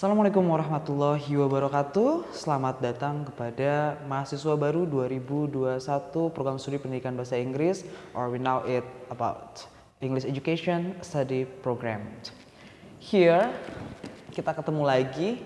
Assalamualaikum warahmatullahi wabarakatuh. Selamat datang kepada mahasiswa baru 2021 program studi pendidikan bahasa Inggris, or we know it about English Education Study Program. Here kita ketemu lagi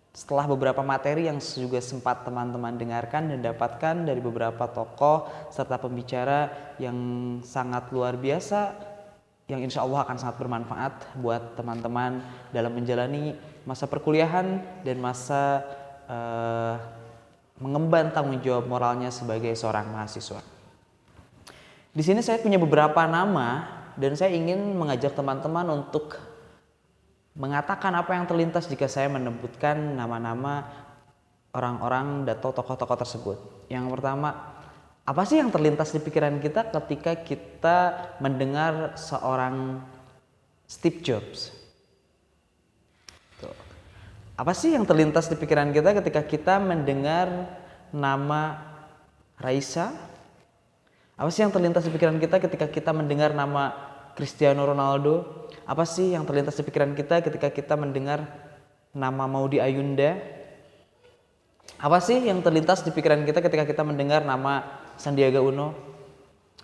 setelah beberapa materi yang juga sempat teman-teman dengarkan dan dapatkan dari beberapa tokoh serta pembicara yang sangat luar biasa, yang insya Allah akan sangat bermanfaat buat teman-teman dalam menjalani masa perkuliahan dan masa mengemban tanggung jawab moralnya sebagai seorang mahasiswa. Di sini saya punya beberapa nama dan saya ingin mengajak teman-teman untuk mengatakan apa yang terlintas jika saya menyebutkan nama-nama orang-orang atau tokoh-tokoh tersebut. Yang pertama, apa sih yang terlintas di pikiran kita ketika kita mendengar seorang Steve Jobs? Apa sih yang terlintas di pikiran kita ketika kita mendengar nama Raisa? Apa sih yang terlintas di pikiran kita ketika kita mendengar nama Cristiano Ronaldo? Apa sih yang terlintas di pikiran kita ketika kita mendengar nama Maudy Ayunda? Apa sih yang terlintas di pikiran kita ketika kita mendengar nama Sandiaga Uno?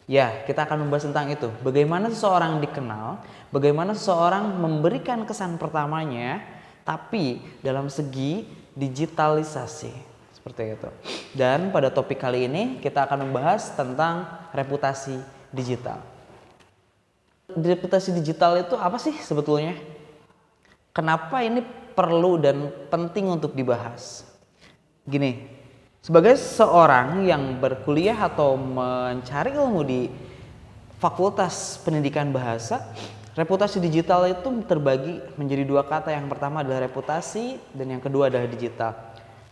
Ya, kita akan membahas tentang itu. Bagaimana seseorang dikenal, bagaimana seseorang memberikan kesan pertamanya, tapi dalam segi digitalisasi. Seperti itu. Dan pada topik kali ini kita akan membahas tentang reputasi digital. Reputasi digital itu apa sih sebetulnya? Kenapa ini perlu dan penting untuk dibahas? Gini, sebagai seorang yang berkuliah atau mencari ilmu di Fakultas Pendidikan Bahasa, reputasi digital itu terbagi menjadi dua kata. Yang pertama adalah reputasi dan yang kedua adalah digital.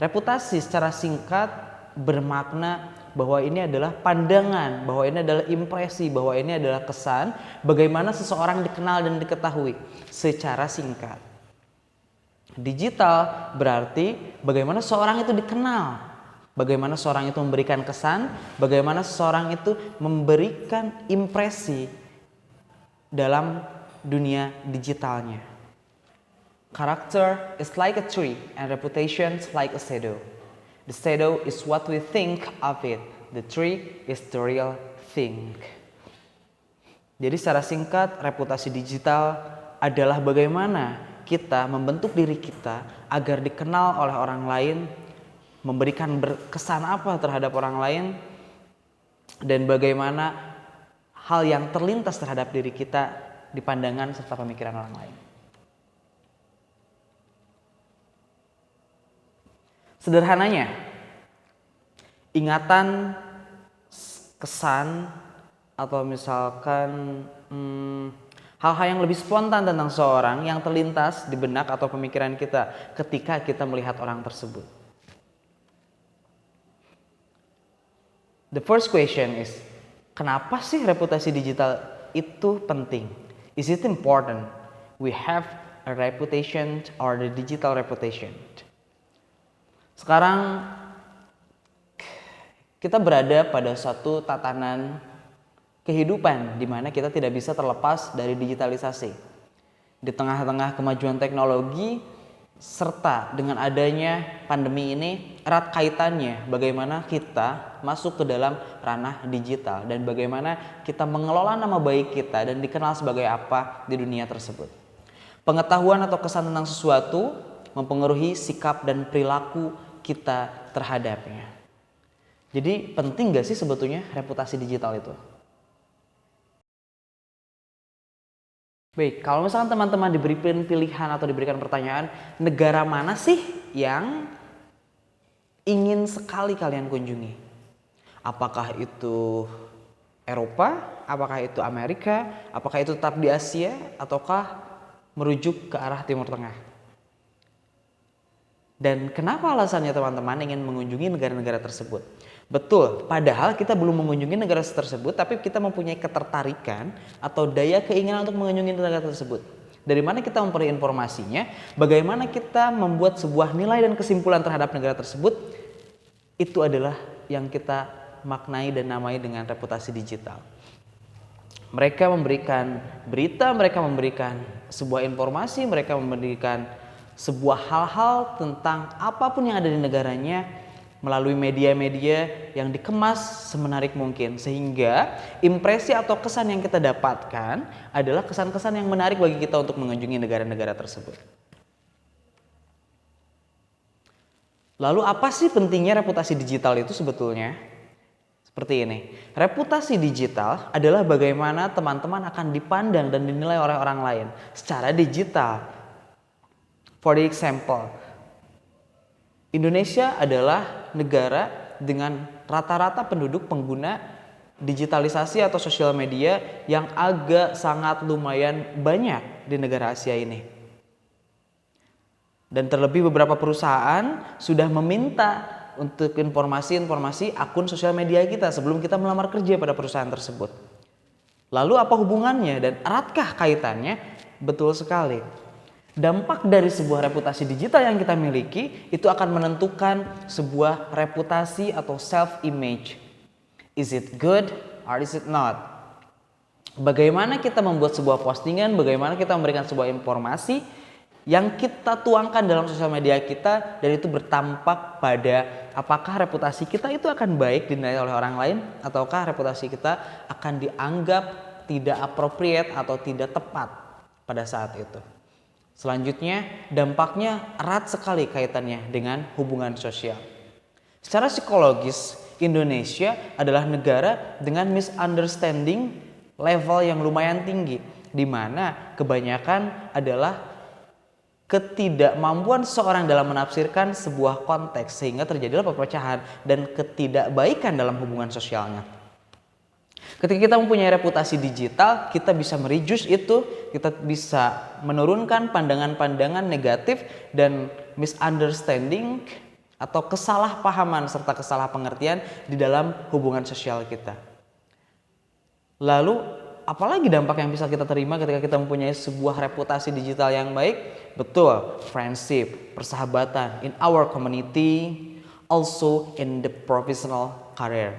Reputasi secara singkat bermakna bahwa ini adalah pandangan, bahwa ini adalah impresi, bahwa ini adalah kesan bagaimana seseorang dikenal dan diketahui secara singkat. Digital berarti bagaimana seseorang itu dikenal, bagaimana seseorang itu memberikan kesan, bagaimana seseorang itu memberikan impresi dalam dunia digitalnya. Character is like a tree and reputation is like a shadow. The shadow is what we think of it. The tree is the real thing. Jadi secara singkat, reputasi digital adalah bagaimana kita membentuk diri kita agar dikenal oleh orang lain, memberikan kesan apa terhadap orang lain, dan bagaimana hal yang terlintas terhadap diri kita di pandangan serta pemikiran orang lain. Sederhananya, ingatan, kesan, atau misalkan hal-hal yang lebih spontan tentang seorang yang terlintas di benak atau pemikiran kita ketika kita melihat orang tersebut. The first question is, kenapa sih reputasi digital itu penting? Is it important we have a reputation or the digital reputation? Sekarang kita berada pada suatu tatanan kehidupan di mana kita tidak bisa terlepas dari digitalisasi. Di tengah-tengah kemajuan teknologi serta dengan adanya pandemi ini, erat kaitannya bagaimana kita masuk ke dalam ranah digital dan bagaimana kita mengelola nama baik kita dan dikenal sebagai apa di dunia tersebut. Pengetahuan atau kesan tentang sesuatu mempengaruhi sikap dan perilaku kita terhadapnya. Jadi penting gak sih sebetulnya reputasi digital itu? Baik, kalau misalkan teman-teman diberikan pilihan atau diberikan pertanyaan, negara mana sih yang ingin sekali kalian kunjungi? Apakah itu Eropa? Apakah itu Amerika? Apakah itu tetap di Asia? Ataukah merujuk ke arah Timur Tengah? Dan kenapa alasannya teman-teman ingin mengunjungi negara-negara tersebut? Betul, padahal kita belum mengunjungi negara tersebut, tapi kita mempunyai ketertarikan atau daya keinginan untuk mengunjungi negara tersebut. Dari mana kita memperoleh informasinya, bagaimana kita membuat sebuah nilai dan kesimpulan terhadap negara tersebut, itu adalah yang kita maknai dan namai dengan reputasi digital. Mereka memberikan berita, mereka memberikan sebuah informasi, mereka memberikan sebuah hal-hal tentang apapun yang ada di negaranya melalui media-media yang dikemas semenarik mungkin, sehingga impresi atau kesan yang kita dapatkan adalah kesan-kesan yang menarik bagi kita untuk mengunjungi negara-negara tersebut. Lalu apa sih pentingnya reputasi digital itu sebetulnya? Seperti ini, reputasi digital adalah bagaimana teman-teman akan dipandang dan dinilai oleh orang lain secara digital. For the example, Indonesia adalah negara dengan rata-rata penduduk pengguna digitalisasi atau sosial media yang agak sangat lumayan banyak di negara Asia ini. Dan terlebih beberapa perusahaan sudah meminta untuk informasi-informasi akun sosial media kita sebelum kita melamar kerja pada perusahaan tersebut. Lalu apa hubungannya dan eratkah kaitannya? Betul sekali. Dampak dari sebuah reputasi digital yang kita miliki itu akan menentukan sebuah reputasi atau self-image. Is it good or is it not? Bagaimana kita membuat sebuah postingan, bagaimana kita memberikan sebuah informasi yang kita tuangkan dalam sosial media kita, dan itu bertampak pada apakah reputasi kita itu akan baik dinilai oleh orang lain, ataukah reputasi kita akan dianggap tidak appropriate atau tidak tepat pada saat itu. Selanjutnya, dampaknya erat sekali kaitannya dengan hubungan sosial. Secara psikologis, Indonesia adalah negara dengan misunderstanding level yang lumayan tinggi, di mana kebanyakan adalah ketidakmampuan seseorang dalam menafsirkan sebuah konteks sehingga terjadilah perpecahan dan ketidakbaikan dalam hubungan sosialnya. Ketika kita mempunyai reputasi digital, kita bisa mereduce itu, kita bisa menurunkan pandangan-pandangan negatif dan misunderstanding atau kesalahpahaman serta kesalahpengertian di dalam hubungan sosial kita. Lalu, apalagi dampak yang bisa kita terima ketika kita mempunyai sebuah reputasi digital yang baik? Betul, friendship, persahabatan in our community, also in the professional career.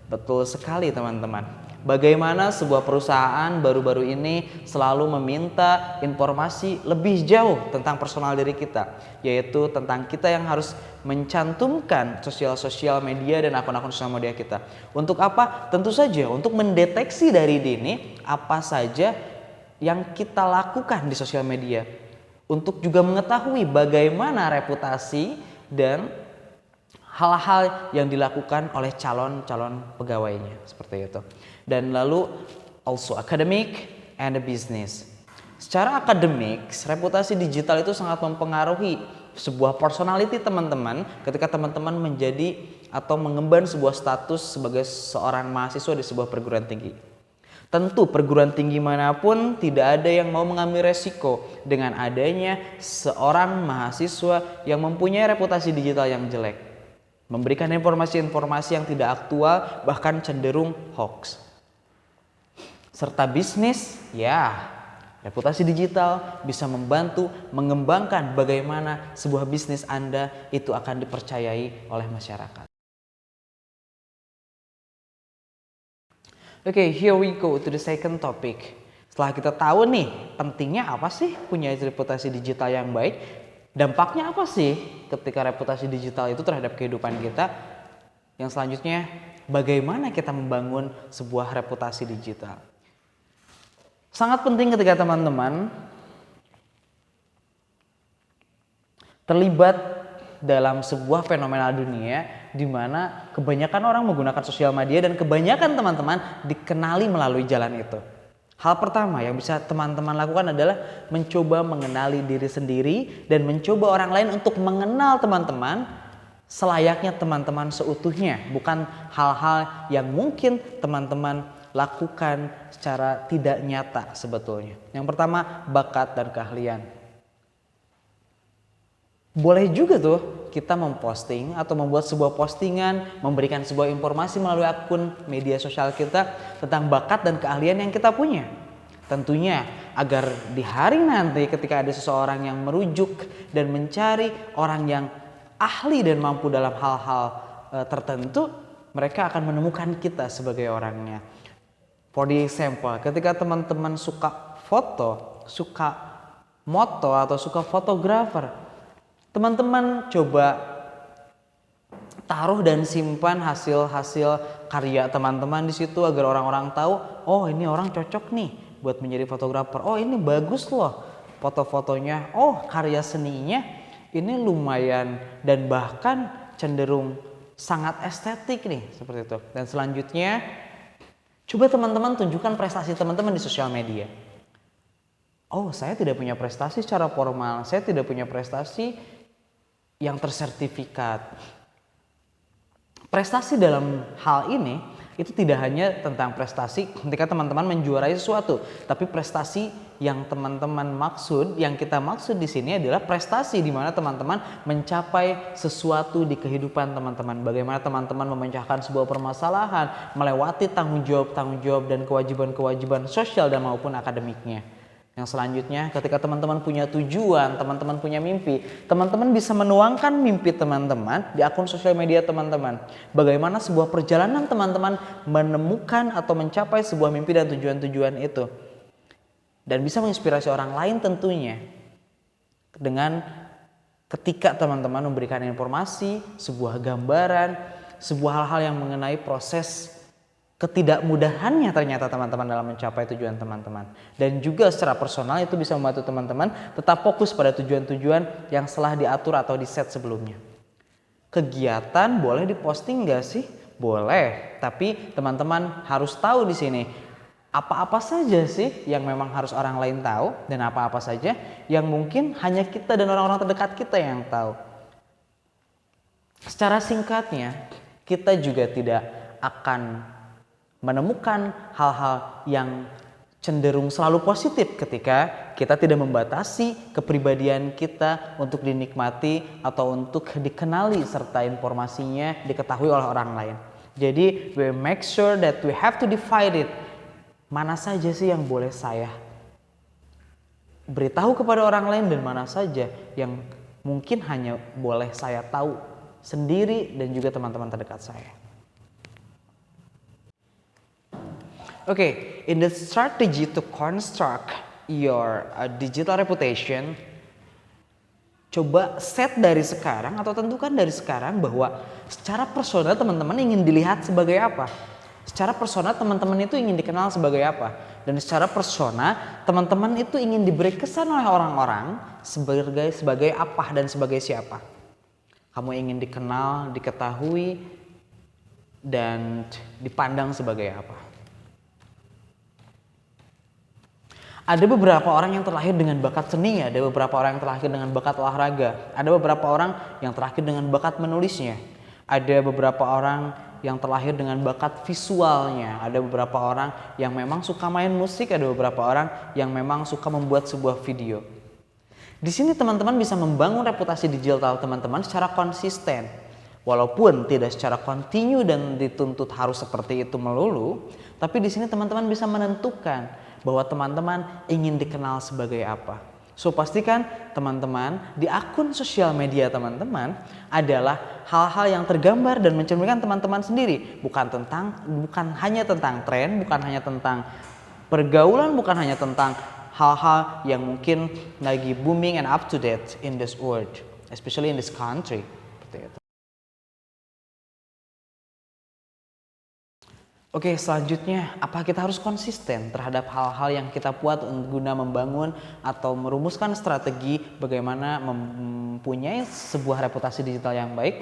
Betul sekali teman-teman. Bagaimana sebuah perusahaan baru-baru ini selalu meminta informasi lebih jauh tentang personal diri kita, yaitu tentang kita yang harus mencantumkan sosial media dan akun-akun sosial media kita. Untuk apa? Tentu saja untuk mendeteksi dari dini apa saja yang kita lakukan di sosial media, untuk juga mengetahui bagaimana reputasi dan hal-hal yang dilakukan oleh calon-calon pegawainya, seperti itu. Dan lalu also academic and the business. Secara akademik, reputasi digital itu sangat mempengaruhi sebuah personality teman-teman ketika teman-teman menjadi atau mengemban sebuah status sebagai seorang mahasiswa di sebuah perguruan tinggi. Tentu perguruan tinggi manapun tidak ada yang mau mengambil resiko dengan adanya seorang mahasiswa yang mempunyai reputasi digital yang jelek, memberikan informasi-informasi yang tidak aktual, bahkan cenderung hoax. Serta bisnis, ya, reputasi digital bisa membantu mengembangkan bagaimana sebuah bisnis Anda itu akan dipercayai oleh masyarakat. Okay, here we go to the second topic. Setelah kita tahu nih pentingnya apa sih punya reputasi digital yang baik, dampaknya apa sih ketika reputasi digital itu terhadap kehidupan kita? Yang selanjutnya, bagaimana kita membangun sebuah reputasi digital? Sangat penting ketika teman-teman terlibat dalam sebuah fenomena dunia di mana kebanyakan orang menggunakan sosial media dan kebanyakan teman-teman dikenali melalui jalan itu. Hal pertama yang bisa teman-teman lakukan adalah mencoba mengenali diri sendiri dan mencoba orang lain untuk mengenal teman-teman selayaknya teman-teman seutuhnya, bukan hal-hal yang mungkin teman-teman lakukan secara tidak nyata sebetulnya. Yang pertama, bakat dan keahlian. Boleh juga tuh kita memposting atau membuat sebuah postingan, memberikan sebuah informasi melalui akun media sosial kita tentang bakat dan keahlian yang kita punya. Tentunya agar di hari nanti ketika ada seseorang yang merujuk dan mencari orang yang ahli dan mampu dalam hal-hal tertentu, mereka akan menemukan kita sebagai orangnya. For the example, ketika teman-teman suka foto, suka moto atau suka fotografer, teman-teman coba taruh dan simpan hasil-hasil karya teman-teman di situ agar orang-orang tahu, oh ini orang cocok nih buat menjadi fotografer. Oh ini bagus loh foto-fotonya. Oh karya seninya ini lumayan dan bahkan cenderung sangat estetik nih, seperti itu. Dan selanjutnya coba teman-teman tunjukkan prestasi teman-teman di sosial media. Oh saya tidak punya prestasi secara formal, saya tidak punya prestasi yang tersertifikat. Prestasi dalam hal ini itu tidak hanya tentang prestasi ketika teman-teman menjuarai sesuatu, tapi prestasi yang teman-teman maksud, yang kita maksud di sini adalah prestasi di mana teman-teman mencapai sesuatu di kehidupan teman-teman. Bagaimana teman-teman memecahkan sebuah permasalahan, melewati tanggung jawab dan kewajiban-kewajiban sosial dan maupun akademiknya. Yang selanjutnya, ketika teman-teman punya tujuan, teman-teman punya mimpi, teman-teman bisa menuangkan mimpi teman-teman di akun sosial media teman-teman. Bagaimana sebuah perjalanan teman-teman menemukan atau mencapai sebuah mimpi dan tujuan-tujuan itu. Dan bisa menginspirasi orang lain tentunya. Dengan ketika teman-teman memberikan informasi, sebuah gambaran, sebuah hal-hal yang mengenai proses ketidakmudahannya ternyata teman-teman dalam mencapai tujuan teman-teman. Dan juga secara personal itu bisa membantu teman-teman tetap fokus pada tujuan-tujuan yang telah diatur atau diset sebelumnya. Kegiatan boleh diposting nggak sih? Boleh, tapi teman-teman harus tahu di sini apa-apa saja sih yang memang harus orang lain tahu dan apa-apa saja yang mungkin hanya kita dan orang-orang terdekat kita yang tahu. Secara singkatnya, kita juga tidak akan menemukan hal-hal yang cenderung selalu positif ketika kita tidak membatasi kepribadian kita untuk dinikmati atau untuk dikenali serta informasinya diketahui oleh orang lain. Jadi we make sure that we have to divide it. Mana saja sih yang boleh saya beritahu kepada orang lain dan mana saja yang mungkin hanya boleh saya tahu sendiri dan juga teman-teman terdekat saya. Okay, in the strategy to construct your digital reputation, coba set dari sekarang atau tentukan dari sekarang bahwa secara personal teman-teman ingin dilihat sebagai apa. Secara personal teman-teman itu ingin dikenal sebagai apa. Dan secara personal teman-teman itu ingin diberi kesan oleh orang-orang sebagai apa dan sebagai siapa. Kamu ingin dikenal, diketahui, dan dipandang sebagai apa. Ada beberapa orang yang terlahir dengan bakat seni, ada beberapa orang yang terlahir dengan bakat olahraga, ada beberapa orang yang terlahir dengan bakat menulisnya, ada beberapa orang yang terlahir dengan bakat visualnya, ada beberapa orang yang memang suka main musik, ada beberapa orang yang memang suka membuat sebuah video. Di sini teman-teman bisa membangun reputasi digital teman-teman secara konsisten. Walaupun tidak secara kontinu dan dituntut harus seperti itu melulu, tapi di sini teman-teman bisa menentukan bahwa teman-teman ingin dikenal sebagai apa. So pastikan teman-teman di akun sosial media teman-teman adalah hal-hal yang tergambar dan mencerminkan teman-teman sendiri, bukan hanya tentang tren, bukan hanya tentang pergaulan, bukan hanya tentang hal-hal yang mungkin lagi booming and up to date in this world, especially in this country. Oke, selanjutnya apa kita harus konsisten terhadap hal-hal yang kita buat guna membangun atau merumuskan strategi bagaimana mempunyai sebuah reputasi digital yang baik?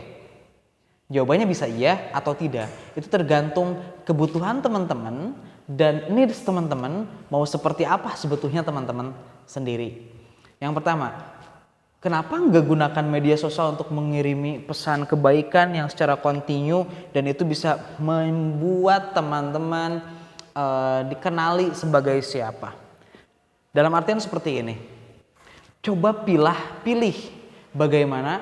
Jawabannya bisa iya atau tidak. Itu tergantung kebutuhan teman-teman dan needs teman-teman mau seperti apa sebetulnya teman-teman sendiri. Yang pertama, kenapa nggak gunakan media sosial untuk mengirimi pesan kebaikan yang secara kontinu dan itu bisa membuat teman-teman dikenali sebagai siapa? Dalam artian seperti ini, coba pilih bagaimana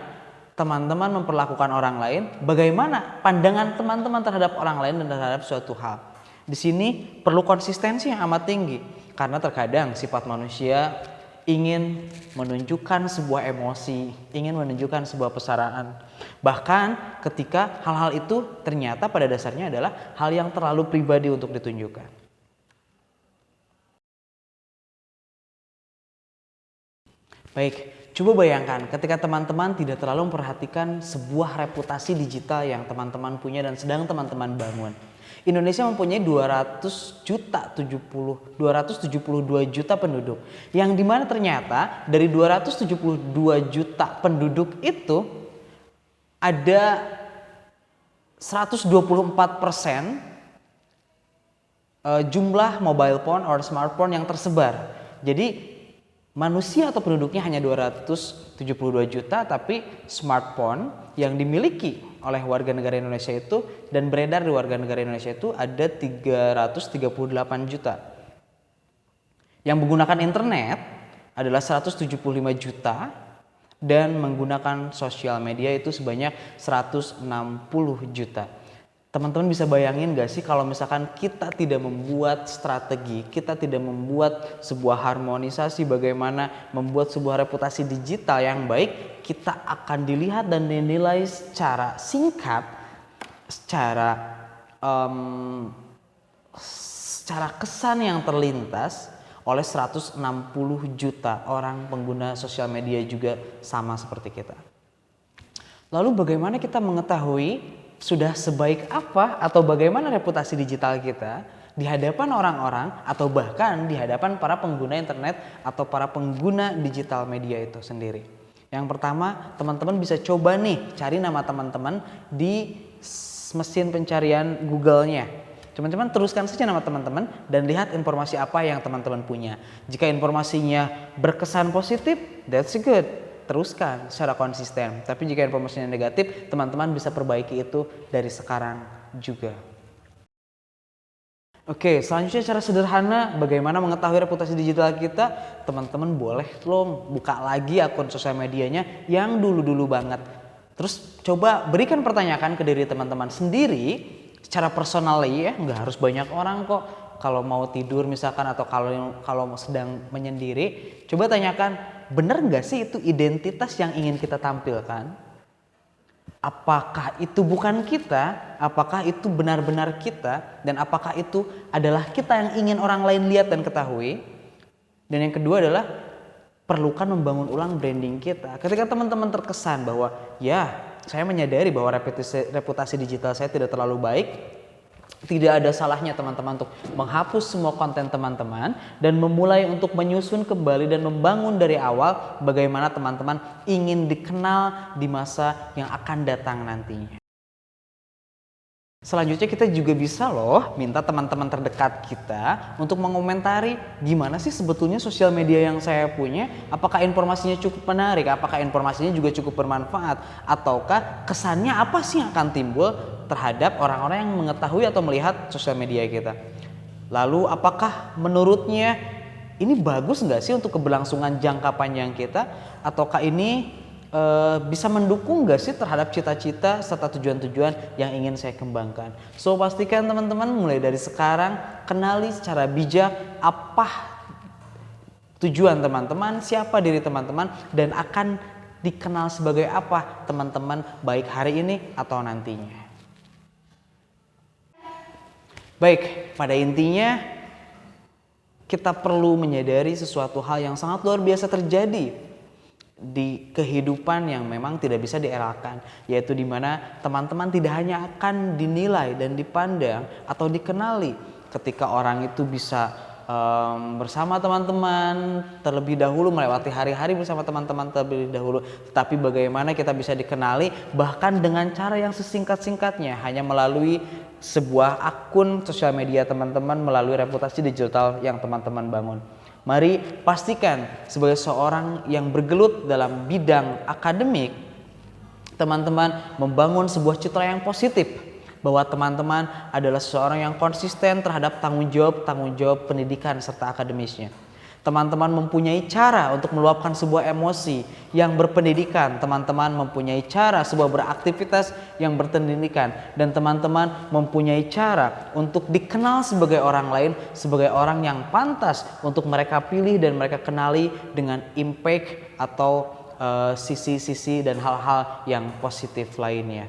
teman-teman memperlakukan orang lain, bagaimana pandangan teman-teman terhadap orang lain dan terhadap suatu hal. Di sini perlu konsistensi yang amat tinggi karena terkadang sifat manusia ingin menunjukkan sebuah emosi, ingin menunjukkan sebuah pesaraan. Bahkan ketika hal-hal itu ternyata pada dasarnya adalah hal yang terlalu pribadi untuk ditunjukkan. Baik, coba bayangkan ketika teman-teman tidak terlalu memperhatikan sebuah reputasi digital yang teman-teman punya dan sedang teman-teman bangun. Indonesia mempunyai 272 juta penduduk. Yang dimana ternyata dari 272 juta penduduk itu ada 124% jumlah mobile phone or smartphone yang tersebar. Jadi manusia atau penduduknya hanya 272 juta, tapi smartphone yang dimiliki oleh warga negara Indonesia itu dan beredar di warga negara Indonesia itu ada 338 juta. Yang menggunakan internet adalah 175 juta dan menggunakan sosial media itu sebanyak 160 juta. Teman-teman bisa bayangin gak sih kalau misalkan kita tidak membuat strategi, kita tidak membuat sebuah harmonisasi bagaimana membuat sebuah reputasi digital yang baik, kita akan dilihat dan dinilai secara singkat, secara kesan yang terlintas oleh 160 juta orang pengguna sosial media juga sama seperti kita. Lalu bagaimana kita mengetahui sudah sebaik apa atau bagaimana reputasi digital kita di hadapan orang-orang atau bahkan di hadapan para pengguna internet atau para pengguna digital media itu sendiri. Yang pertama, teman-teman bisa coba nih cari nama teman-teman di mesin pencarian Google-nya. Teman-teman teruskan saja nama teman-teman dan lihat informasi apa yang teman-teman punya. Jika informasinya berkesan positif, that's good. Teruskan secara konsisten. Tapi jika informasinya negatif, teman-teman bisa perbaiki itu dari sekarang juga. Oke, selanjutnya cara sederhana bagaimana mengetahui reputasi digital kita. Teman-teman boleh loh buka lagi akun sosial medianya yang dulu-dulu banget. Terus coba berikan pertanyaan ke diri teman-teman sendiri secara personal ya, nggak harus banyak orang kok. Kalau mau tidur misalkan atau kalau sedang menyendiri, coba tanyakan, benar nggak sih itu identitas yang ingin kita tampilkan? Apakah itu bukan kita? Apakah itu benar-benar kita? Dan apakah itu adalah kita yang ingin orang lain lihat dan ketahui? Dan yang kedua adalah perlukan membangun ulang branding kita. Ketika teman-teman terkesan bahwa ya saya menyadari bahwa reputasi digital saya tidak terlalu baik, tidak ada salahnya teman-teman untuk menghapus semua konten teman-teman dan memulai untuk menyusun kembali dan membangun dari awal bagaimana teman-teman ingin dikenal di masa yang akan datang nantinya. Selanjutnya kita juga bisa loh minta teman-teman terdekat kita untuk mengomentari gimana sih sebetulnya sosial media yang saya punya, apakah informasinya cukup menarik, apakah informasinya juga cukup bermanfaat, ataukah kesannya apa sih yang akan timbul terhadap orang-orang yang mengetahui atau melihat sosial media kita. Lalu apakah menurutnya ini bagus nggak sih untuk keberlangsungan jangka panjang kita, ataukah ini bisa mendukung gak sih terhadap cita-cita serta tujuan-tujuan yang ingin saya kembangkan. So pastikan teman-teman mulai dari sekarang kenali secara bijak apa tujuan teman-teman, siapa diri teman-teman, dan akan dikenal sebagai apa teman-teman baik hari ini atau nantinya. Baik, pada intinya kita perlu menyadari sesuatu hal yang sangat luar biasa terjadi di kehidupan yang memang tidak bisa dielakkan, yaitu di mana teman-teman tidak hanya akan dinilai dan dipandang atau dikenali ketika orang itu bisa bersama teman-teman terlebih dahulu, melewati hari-hari bersama teman-teman terlebih dahulu, tetapi bagaimana kita bisa dikenali bahkan dengan cara yang sesingkat-singkatnya hanya melalui sebuah akun sosial media teman-teman, melalui reputasi digital yang teman-teman bangun. Mari pastikan sebagai seorang yang bergelut dalam bidang akademik, teman-teman membangun sebuah citra yang positif bahwa teman-teman adalah seseorang yang konsisten terhadap tanggung jawab pendidikan serta akademisnya. Teman-teman mempunyai cara untuk meluapkan sebuah emosi yang berpendidikan. Teman-teman mempunyai cara sebuah beraktivitas yang berpendidikan. Dan teman-teman mempunyai cara untuk dikenal sebagai orang lain, sebagai orang yang pantas untuk mereka pilih dan mereka kenali dengan impact atau sisi-sisi dan hal-hal yang positif lainnya.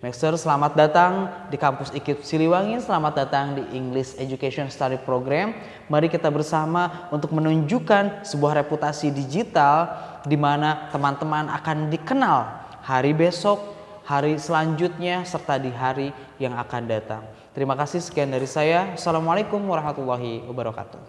Maxer, selamat datang di kampus IKIP Siliwangi, selamat datang di English Education Study Program. Mari kita bersama untuk menunjukkan sebuah reputasi digital di mana teman-teman akan dikenal hari besok, hari selanjutnya, serta di hari yang akan datang. Terima kasih, sekian dari saya. Assalamualaikum warahmatullahi wabarakatuh.